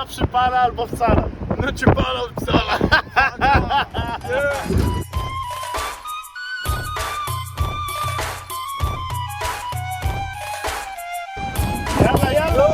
Ja przypala albo wcale. No cię palą wcale. Jalla, jalla!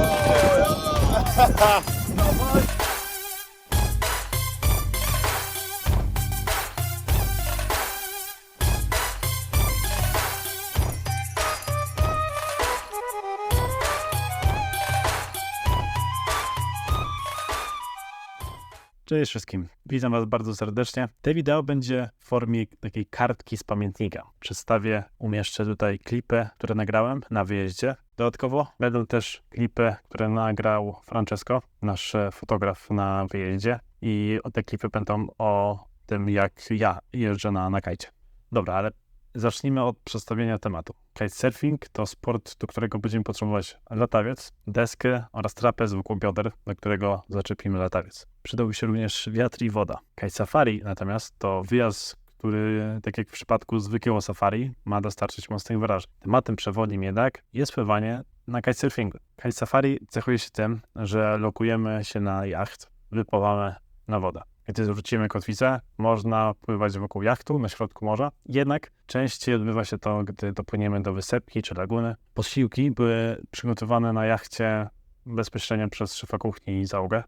Cześć wszystkim, witam Was bardzo serdecznie. To wideo będzie w formie takiej kartki z pamiętnika. Przedstawię, umieszczę tutaj klipy, które nagrałem na wyjeździe. Dodatkowo będą też klipy, które nagrał Francesco, nasz fotograf na wyjeździe. I te klipy będą o tym, jak ja jeżdżę na kajcie. Dobra, ale zacznijmy od przedstawienia tematu. Kitesurfing to sport, do którego będziemy potrzebować latawiec, deskę oraz trapez wokół bioder, do którego zaczepimy latawiec. Przydałby się również wiatr i woda. Kite safari natomiast to wyjazd, który, tak jak w przypadku zwykłego safari, ma dostarczyć mocnych wrażeń. Tematem przewodnim jednak jest pływanie na kitesurfingu. Kite safari cechuje się tym, że lokujemy się na jacht, wypływamy na wodę. Gdy zwrócimy kotwicę, można pływać wokół jachtu na środku morza, jednak częściej odbywa się to, gdy dopłyniemy do wysepki czy laguny. Posiłki były przygotowane na jachcie bezpośrednio przez szefa kuchni i załogę.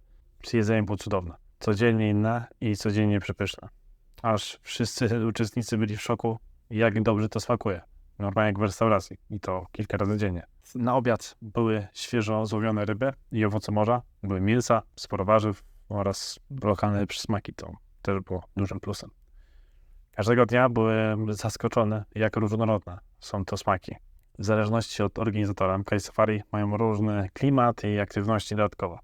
Jedzenie było cudowne, codziennie inne i codziennie przepyszne. Aż wszyscy uczestnicy byli w szoku, jak dobrze to smakuje. Normalnie jak w restauracji i to kilka razy dziennie. Na obiad były świeżo złowione ryby i owoce morza, były mięsa, sporo warzyw, oraz lokalne przysmaki, to też było dużym plusem. Każdego dnia byłem zaskoczony, jak różnorodne są to smaki. W zależności od organizatora, kite safari mają różny klimat i aktywności dodatkowe.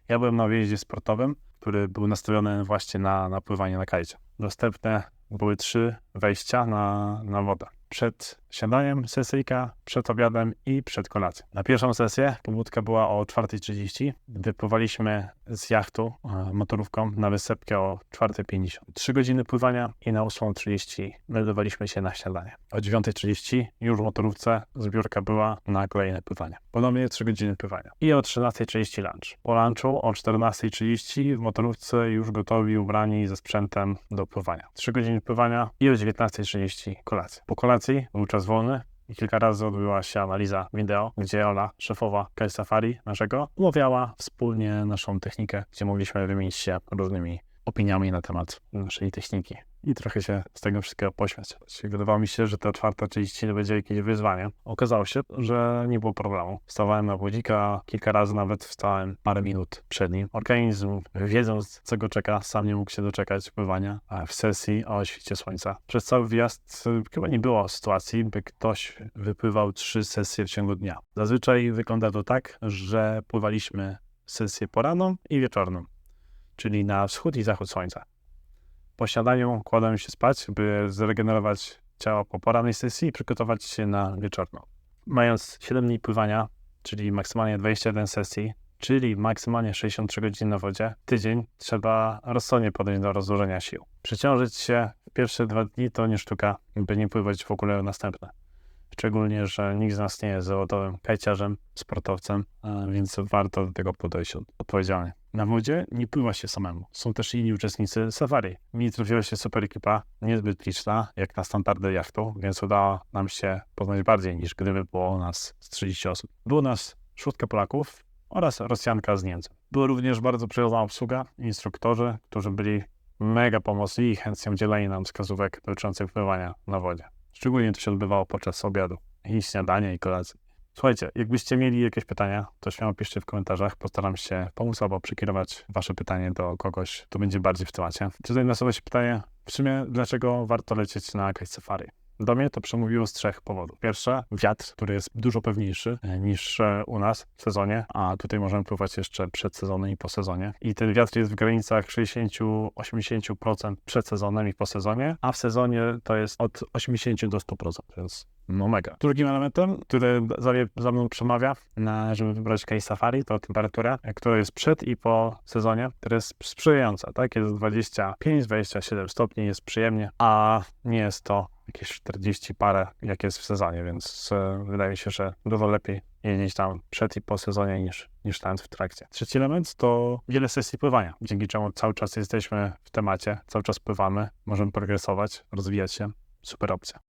Ja byłem na wyjeździe sportowym, który był nastawiony właśnie na pływanie na kajcie. Dostępne były 3 wejścia na wodę. Przed śniadaniem sesyjka, przed obiadem i przed kolacją. Na pierwszą sesję pobudka była o 4:30. Wypływaliśmy z jachtu motorówką na wysepkę o 4:50. 3 godziny pływania i na 8:30 meldowaliśmy się na śniadanie. O 9:30 już w motorówce zbiórka była na kolejne pływanie. Ponownie 3 godziny pływania. I o 13:30 lunch. Po lunchu o 14:30 w motorówce już gotowi, ubrani ze sprzętem do pływania. 3 godziny pływania i o 19:30 kolacja. Po kolacji był czas wolny i kilka razy odbyła się analiza wideo, gdzie Ola, szefowa Kite Safari naszego, omawiała wspólnie naszą technikę, gdzie mogliśmy wymienić się różnymi opiniami na temat naszej techniki. I trochę się z tego wszystkiego pośmiać. Wydawało mi się, że to 4:30 to będzie jakieś wyzwanie. Okazało się, że nie było problemu. Wstawałem na budzika, kilka razy nawet wstałem parę minut przed nim. Organizm, wiedząc co go czeka, sam nie mógł się doczekać pływania w sesji o świcie słońca. Przez cały wyjazd chyba nie było sytuacji, by ktoś wypływał 3 sesje w ciągu dnia. Zazwyczaj wygląda to tak, że pływaliśmy sesję poranną i wieczorną, czyli na wschód i zachód słońca. Po śniadaniu kładłem się spać, by zregenerować ciało po porannej sesji i przygotować się na wieczorną. Mając 7 dni pływania, czyli maksymalnie 21 sesji, czyli maksymalnie 63 godziny na wodzie, tydzień trzeba rozsądnie podejść do rozłożenia sił. Przeciążyć się w pierwsze 2 dni to nie sztuka, by nie pływać w ogóle następne. Szczególnie, że nikt z nas nie jest zawodowym kajciarzem, sportowcem, więc warto do tego podejść odpowiedzialnie. Na wodzie nie pływa się samemu. Są też inni uczestnicy safari. Mi trafiła się super ekipa, niezbyt liczna, jak na standardy jachtu, więc udało nam się poznać bardziej niż gdyby było nas z 30 osób. Było nas 6 Polaków oraz Rosjanka z Niemcem. Była również bardzo przyjazna obsługa, instruktorzy, którzy byli mega pomocni i chętnie udzielali nam wskazówek dotyczących pływania na wodzie. Szczególnie to się odbywało podczas obiadu i śniadania i kolacji. Słuchajcie, jakbyście mieli jakieś pytania, to śmiało piszcie w komentarzach. Postaram się pomóc albo przekierować wasze pytanie do kogoś, kto będzie bardziej w temacie. Tutaj nasuwa się pytanie, w sumie dlaczego warto lecieć na kite safari? Do mnie to przemówiło z 3 powodów. Pierwsze, wiatr, który jest dużo pewniejszy niż u nas w sezonie, a tutaj możemy pływać jeszcze przed sezonem i po sezonie. I ten wiatr jest w granicach 60-80% przed sezonem i po sezonie, a w sezonie to jest od 80 do 100%, więc no mega. Drugim elementem, który za mną przemawia, żeby wybrać kite safari, to temperatura, która jest przed i po sezonie, która jest sprzyjająca, tak? Jest 25-27 stopni, jest przyjemnie, a nie jest to jakieś 40 parę, jak jest w sezonie, więc wydaje mi się, że dużo lepiej jeździć tam przed i po sezonie niż tam w trakcie. Trzeci element to wiele sesji pływania, dzięki czemu cały czas jesteśmy w temacie, cały czas pływamy, możemy progresować, rozwijać się. Super opcja.